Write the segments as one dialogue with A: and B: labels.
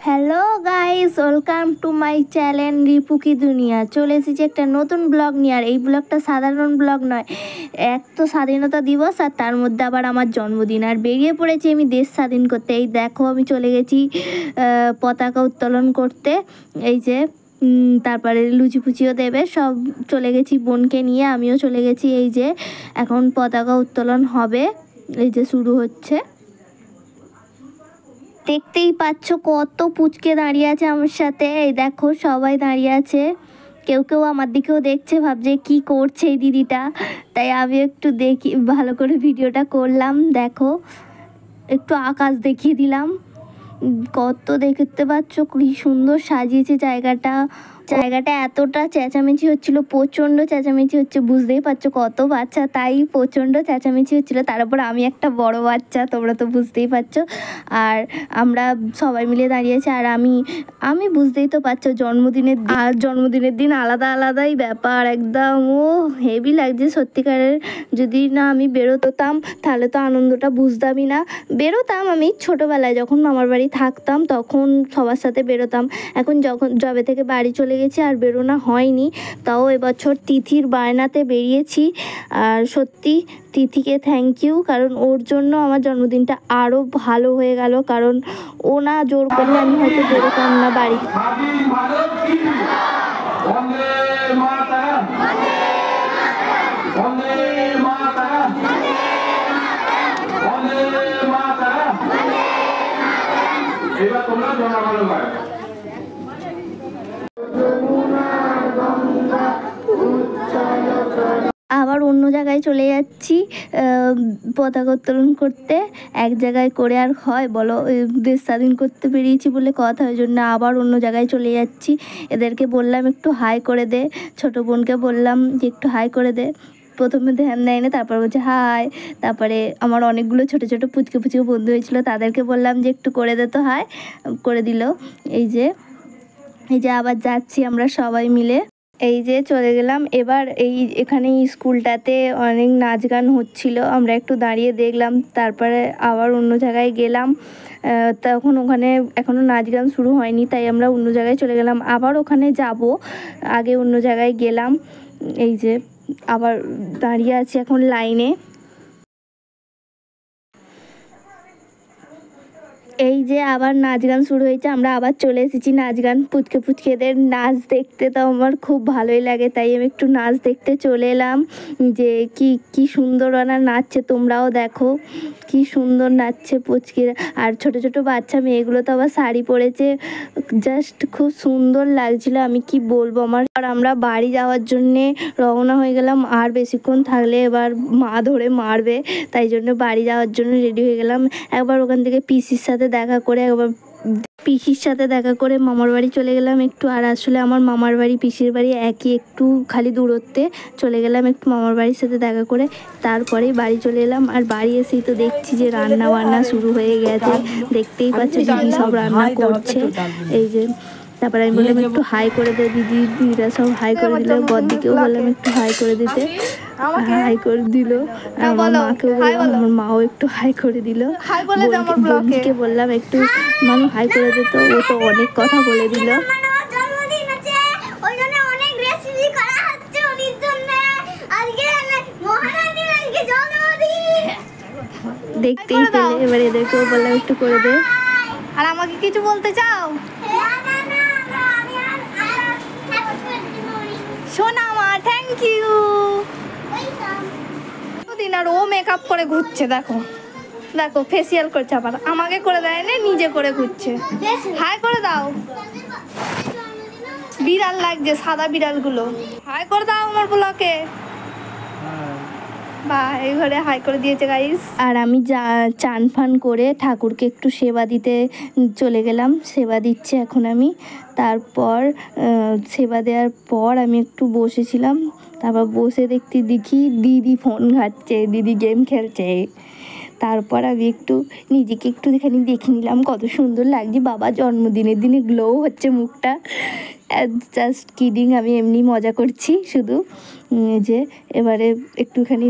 A: Hello guys, welcome to my channel Ripu কি দুনিয়া। চলে এসেছি একটা নতুন ব্লগ নিয়ে। আর এই ব্লগটা সাধারণ ব্লগ নয়, এক তো স্বাধীনতা দিবস আর তার মধ্যে আবার আমার জন্মদিন। আর বেরিয়ে পড়েছি আমি দেশ স্বাধীন করতে। এই দেখো আমি চলে গেছি পতাকা উত্তোলন করতে। এই যে তারপরে লুচি ফুচিও দেবে, সব চলে গেছি বোনকে নিয়ে, আমিও চলে গেছি। এই যে এখন পতাকা উত্তোলন হবে, এই যে শুরু হচ্ছে। দেখতেই পাচ্ছ কত পুচকে দাঁড়িয়ে আছে আমার সাথে। এই দেখো সবাই দাঁড়িয়ে আছে, কেউ কেউ আমার দিকেও দেখছে, ভাবছে কি করছে এই দিদিটা। তাই আমি একটু দেখি, ভালো করে ভিডিওটা করলাম। দেখো একটু আকাশ দেখিয়ে দিলাম, কত দেখতে পাচ্ছ কি সুন্দর সাজিয়েছে জায়গাটা। এতটা চেঁচামেচি হচ্ছিল, প্রচণ্ড চেঁচামেচি হচ্ছে, বুঝতেই পারছো কত বাচ্চা, তাই প্রচণ্ড চেঁচামেচি হচ্ছিলো। তার উপর আমি একটা বড় বাচ্চা, তোমরা তো বুঝতেই পারছো। আর আমরা সবাই মিলে দাঁড়িয়েছি। আর আমি বুঝতেই তো পারছো জন্মদিনের দিন আলাদা আলাদাই ব্যাপার একদম। ও হেভি লাগছে সত্যিকারের। যদি না আমি বেরোতাম তাহলে তো আনন্দটা বুঝতামই না। বেরোতাম আমি ছোটোবেলায়, যখন মামার বাড়ি থাকতাম তখন সবার সাথে বেরোতাম। এখন যবে থেকে বাড়ি চলে গেছি আর বেরোনো হয়নি। তাও এবছর তিথির বায়নাতে বেরিয়েছি। আর সত্যি তিথিকে থ্যাংক ইউ, কারণ ওর জন্য আমার জন্মদিনটা আরও ভালো হয়ে গেল। কারণ ও না জোর করলে আমি হয়তো বেরোতাম না বাড়ি। আবার অন্য জায়গায় চলে যাচ্ছি পতাকা উত্তোলন করতে। এক জায়গায় করে আর হয় বলো, দেশ স্বাধীন করতে বেরিয়েছি বলে কথা, ওই জন্য আবার অন্য জায়গায় চলে যাচ্ছি। এদেরকে বললাম একটু হাই করে দে, ছোটো বোনকে বললাম যে একটু হাই করে দে। প্রথমে ধ্যান দেয় না, তারপর বলছে হাই। তারপরে আমার অনেকগুলো ছোটো ছোটো পুচকে বন্ধু হয়েছিল, তাদেরকে বললাম যে একটু করে দে, তো হাই করে দিল। এই যে আবার যাচ্ছি আমরা সবাই মিলে। এই যে চলে গেলাম এবার। এখানে স্কুলটাতে অনেক নাচ গান হচ্ছিল, আমরা একটু দাঁড়িয়ে দেখলাম। তারপরে আবার অন্য জায়গায় গেলাম, তখন ওখানে এখনও নাচ গান শুরু হয়নি, তাই আমরা অন্য জায়গায় চলে গেলাম। আবার ওখানে যাব, আগে অন্য জায়গায় গেলাম। এই যে আবার দাঁড়িয়ে আছি এখন লাইনে। এই যে আবার নাচ গান শুরু হয়েছে, আমরা আবার চলে এসেছি নাচ গান। পুচকেদের নাচ দেখতে তো আমার খুব ভালোই লাগে, তাই আমি একটু নাচ দেখতে চলে এলাম। যে কি সুন্দর ওরা নাচছে, তোমরাও দেখো কি সুন্দর নাচছে পুচকিরা। আর ছোট ছোট বাচ্চা মেয়েগুলো তো আবার শাড়ি পরেছে, জাস্ট খুব সুন্দর লাগছিল, আমি কি বলবো। আর আমরা বাড়ি যাওয়ার জন্যে রওনা হয়ে গেলাম। আর বেশিক্ষণ থাকলে এবার মা ধরে মারবে, তাই জন্য বাড়ি যাওয়ার জন্য রেডি হয়ে গেলাম। একবার ওখান থেকে পিসির সাথে দেখা করে মামার বাড়ি চলে গেলাম একটু। আর আসলে আমার মামার বাড়ি পিসির বাড়ি একই, একটু খালি দূরত্বে। চলে গেলাম একটু মামার বাড়ির সাথে দেখা করে, তারপরে বাড়ি চলে এলাম। আর বাড়ি এসেই তো দেখছি যে রান্না বান্না শুরু হয়ে গেছে, দেখতেই পাচ্ছ দিদি সব রান্না করছে। এই যে তারপরে আমি বললাম একটু হাই করে দে, দিদিরা সব হাই করে দিল। বড়দিকেও বললাম একটু হাই করে দিতে, হাই করে দিল। আমার মাকেও বললাম, আমার মাও একটু হাই করে দিল। বোনকে বললাম একটু মানু হাই করে দিত, ও তো অনেক কথা বলে দিল। দেখতেই পেলে, এবার এদেরকেও বললাম একটু করে দে।
B: আর আমাকে কিছু বলতে চাও? সোনা মা, থ্যাংক ইউ। দিন আর ও মেকআপ করে ঘুরছে, দেখো দেখো ফেসিয়াল করছে, আবার আমাকে করে দেয় না, নিজে করে ঘুরছে। হাই করে দাও, বিড়াল লাগছে, সাদা বিড়ালগুলো। হাই করে দাও আমার ব্লকে। বা এই ঘরে হাই করে দিয়েছে গাইস।
A: আর আমি চান ফান করে ঠাকুরকে একটু সেবা দিতে চলে গেলাম, সেবা দিচ্ছে এখন আমি। তারপর সেবা দেওয়ার পর আমি একটু বসেছিলাম, তারপর বসে দেখি দিদি ফোন ঘাঁটছে, দিদি গেম খেলছে। তারপর আমি নিজেকে একটুখানি দেখে নিলাম, কত সুন্দর লাগছে। বাবা জন্মদিনের দিনে গ্লো হচ্ছে মুখটা। জাস্ট কিডিং, আমি এমনি মজা করছি শুধু। যে এবারে একটুখানি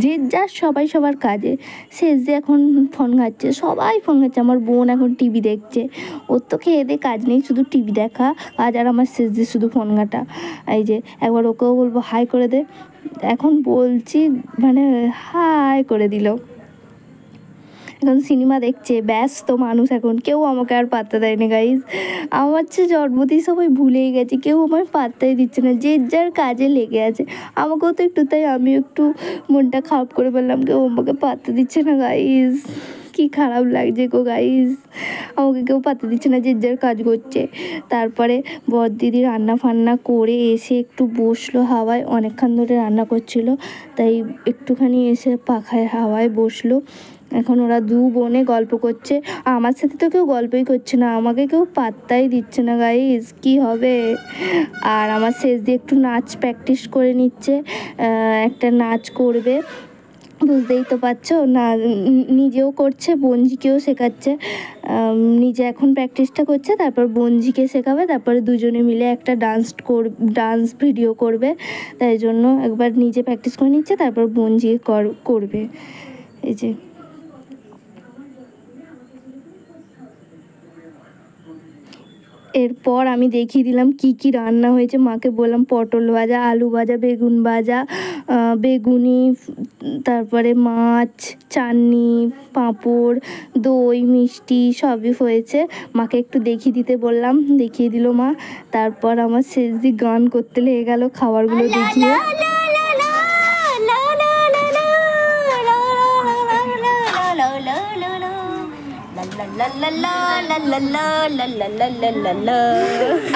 A: যে যার সবাই সবার কাজে। শেষ যে এখন ফোন ঘাটছে, সবাই ফোন ঘাটছে। আমার বোন এখন টিভি দেখছে, ওর তো খেয়ে দিয়ে কাজ নেই, শুধু টিভি দেখা কাজ। আর আমার শেষ যে শুধু ফোন ঘাটা। এই যে একবার ওকেও বলবো হাই করে দে, এখন বলছি মানে হাই করে দিল। এখন সিনেমা দেখছে, ব্যস্ত মানুষ, এখন কেউ আমাকে আর পাত্তা দেয় না গাইজ। আমার চেয়ে জন্মদিন সবাই ভুলেই গেছে, কেউ আমায় পাত্তাই দিচ্ছে না, যে যার কাজে লেগে আছে। আমাকেও তো একটু, তাই আমি একটু মনটা খারাপ করে বললাম, কেউ আমাকে পাত্তা দিচ্ছে না গাইজ, কি খারাপ লাগছে গো গাইজ, আমাকে কেউ পাত্তা দিচ্ছে না, যে যার কাজ করছে। তারপরে বড়দিদি রান্না ফান্না করে এসে একটু বসলো হাওয়ায়, অনেকক্ষণ ধরে রান্না করছিল, তাই একটুখানি এসে পাখায় হাওয়ায় বসলো। এখন ওরা দু বোনে গল্প করছে, আমার সাথে তো কেউ গল্পই করছে না, আমাকে কেউ পাত্তাই দিচ্ছে না গাইজ, কি হবে। আর আমার শেষ দিয়ে একটু নাচ প্র্যাকটিস করে নিচ্ছে, একটা নাচ করবে, বুঝতেই তো পারছো না, নিজেও করছে, বোনঝিকেও শেখাচ্ছে। নিজে এখন প্র্যাকটিসটা করছে, তারপর বোনঝিকে শেখাবে, তারপরে দুজনে মিলে একটা ডান্স ভিডিও করবে। তাই জন্য একবার নিজে প্র্যাকটিস করে নিচ্ছে, তারপর বোনঝিকে করবে। এই যে এরপর আমি দেখিয়ে দিলাম কি কি রান্না হয়েছে। মাকে বললাম পটল ভাজা, আলু ভাজা, বেগুন ভাজা, বেগুনি, তারপরে মাছ, চাটনি, পাঁপড়, দই, মিষ্টি সবই হয়েছে। মাকে একটু দেখিয়ে দিতে বললাম, দেখিয়ে দিল মা। তারপর আমার শেষ দিয়ে গান করতে লেগে গেল খাবারগুলো দেখিয়ে।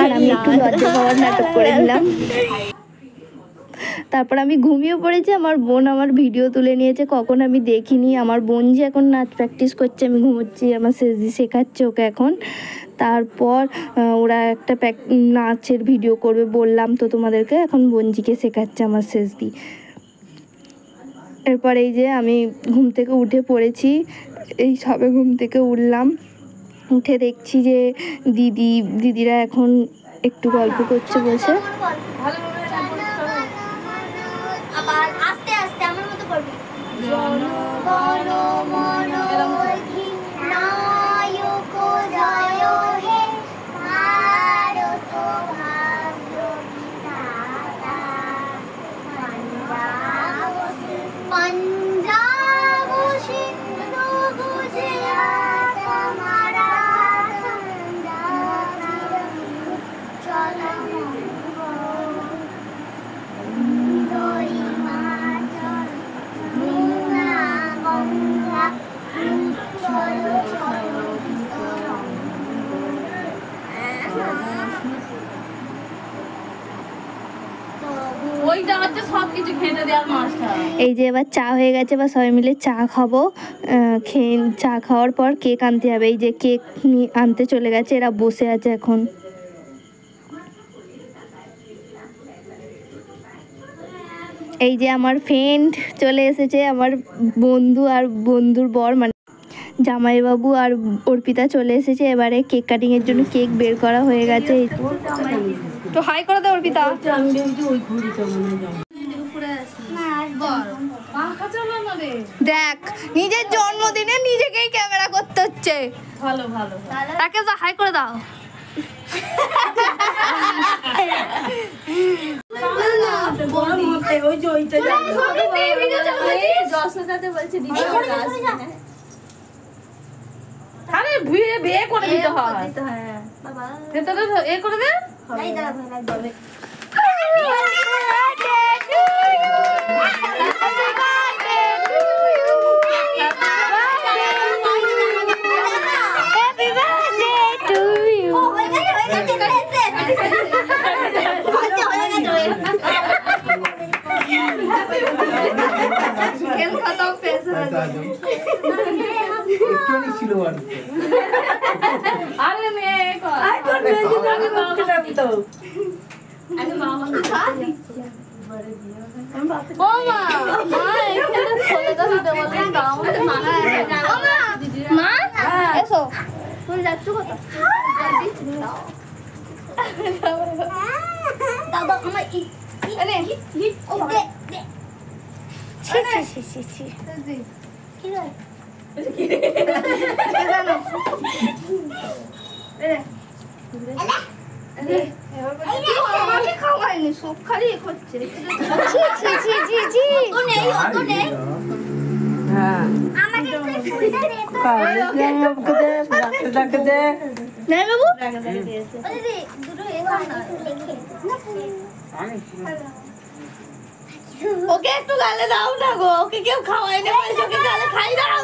A: আর আমি একটু লজ্জা পাওয়ার নাটক করে দিলাম। তারপর আমি ঘুমিয়ে পড়েছি, আমার বোন আমার ভিডিও তুলে নিয়েছে, কখন আমি দেখিনি। আমার বোন যে এখন নাচ প্র্যাকটিস করছে, আমি ঘুমোচ্ছি, আমার শেষদি শেখাচ্ছে ওকে এখন। তারপর ওরা একটা নাচের ভিডিও করবে, বললাম তো তোমাদেরকে, এখন বোনজিকে শেখাচ্ছে আমার শেষদি। এরপর এই যে আমি ঘুম থেকে উঠে পড়েছি, এই সবে ঘুম থেকে উঠলাম, উঠে দেখছি যে দিদিরা এখন একটু গল্প করছে বসে। এই যে এবার চা হয়ে গেছে, এবার সবাই মিলে চা খাবো। খেয়ে চা খাওয়ার পর কেক আনতে হবে। এই যে কেক আনতে চলে গেছে, এরা বসে আছে এখন। এই যে আমার ফ্রেন্ড চলে এসেছে, আমার বন্ধু আর বন্ধুর বর, মানে জামাইবাবু আর অর্পিতা চলে এসেছে। এবারে কেক কাটিংয়ের জন্য কেক বের করা হয়ে গেছে।
B: তো হাই করে দে অর্পিতা। দেখ, নিজের জন্মদিনে নিজেকেই ক্যামেরা করতে হচ্ছে। ভালো ভালো, তাকে তো হাই করে দাও। বিয়ে করে দিতে হয়, এ করে দে। ছি ছি ছি ছি ছি কি রে আমাকে খাওয়ায়নি সব খালি করছে ছি ছি ছি ছি ছি ও নেই
C: হ্যাঁ
B: আমাকে
C: ডাকে দে
B: নাই বাবু ওকে একটু গালে দাও না গো ওকে কেউ খাওয়াই না বলছে ওকে গালে খাই দাও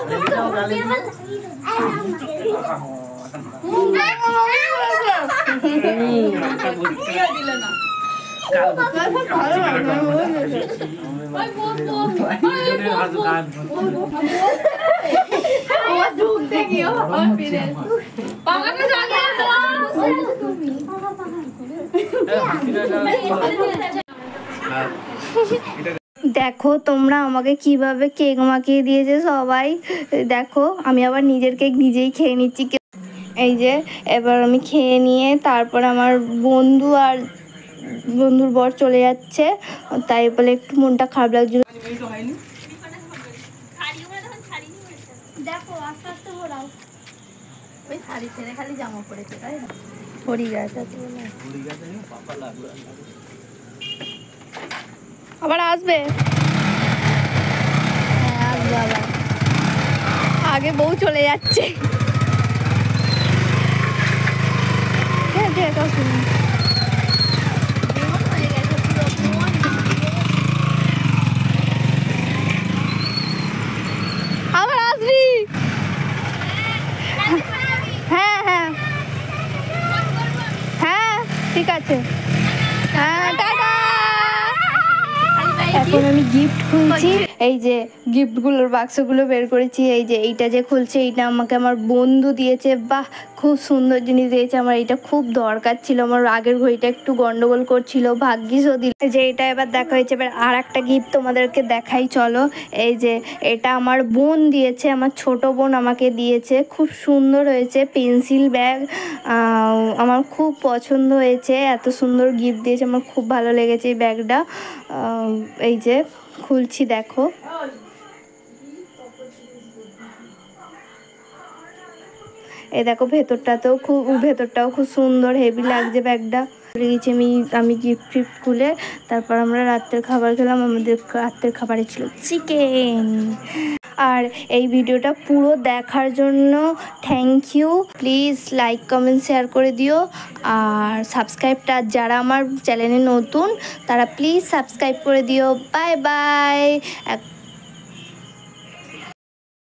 B: দেখো তোমরা আমাকে কিভাবে কেক মাখিয়ে দিয়েছে সবাই দেখো আমি আবার নিজের কেক নিজেই খেয়ে নিচ্ছি এই যে এবার আমি খেয়ে নিয়ে তারপর আমার বন্ধু আর বন্ধুর বর চলে যাচ্ছে তাই বলে একটু মনটা খারাপ লাগছিল দেখো আস্তে আস্তে ঘোরাও ওই শাড়ি ছেড়ে খালি জামা পড়েছে তাই না পরি গেছে আবার আসবে হ্যাঁ আসবে আবার আগে বউ চলে যাচ্ছে হ্যাঁ ঠিক আছে আবার আসবি হ্যাঁ হ্যাঁ হ্যাঁ ঠিক আছে হ্যাঁ টাটা এখন আমি গিফট খুলছি এই যে গিফটগুলোর বাক্সগুলো বের করেছি এই যে এইটা যে খুলছে এইটা আমাকে আমার বন্ধু দিয়েছে বাহ খুব সুন্দর জিনিস দিয়েছে আমার এটা খুব দরকার ছিল আমার আগের ঘড়িটা একটু গন্ডগোল করছিল ভাগ্যিসও দিল যে এটা এবার দেখা হয়েছে এবার আর একটা গিফট তোমাদেরকে দেখাই চলো এই যে এটা আমার বোন দিয়েছে আমার ছোট বোন আমাকে দিয়েছে খুব সুন্দর হয়েছে পেন্সিল ব্যাগ আমার খুব পছন্দ হয়েছে এত সুন্দর গিফট দিয়েছে আমার খুব ভালো লেগেছে এই ব্যাগটা এই যে খুলছি দেখো এই দেখো ভেতরটাও খুব সুন্দর হেভি লাগছে ব্যাগটা গেছি আমি গিফট ফিফট খুলে তারপর আমরা রাত্রের খাবার খেলাম আমাদের রাত্রের খাবারে ছিল চিকেন আর এই ভিডিওটা পুরো দেখার জন্য thank you please like comment share করে দিও আর সাবস্ক্রাইবটা যারা আমার চ্যানেলে নতুন তারা প্লিজ সাবস্ক্রাইব করে দিও বাই বাই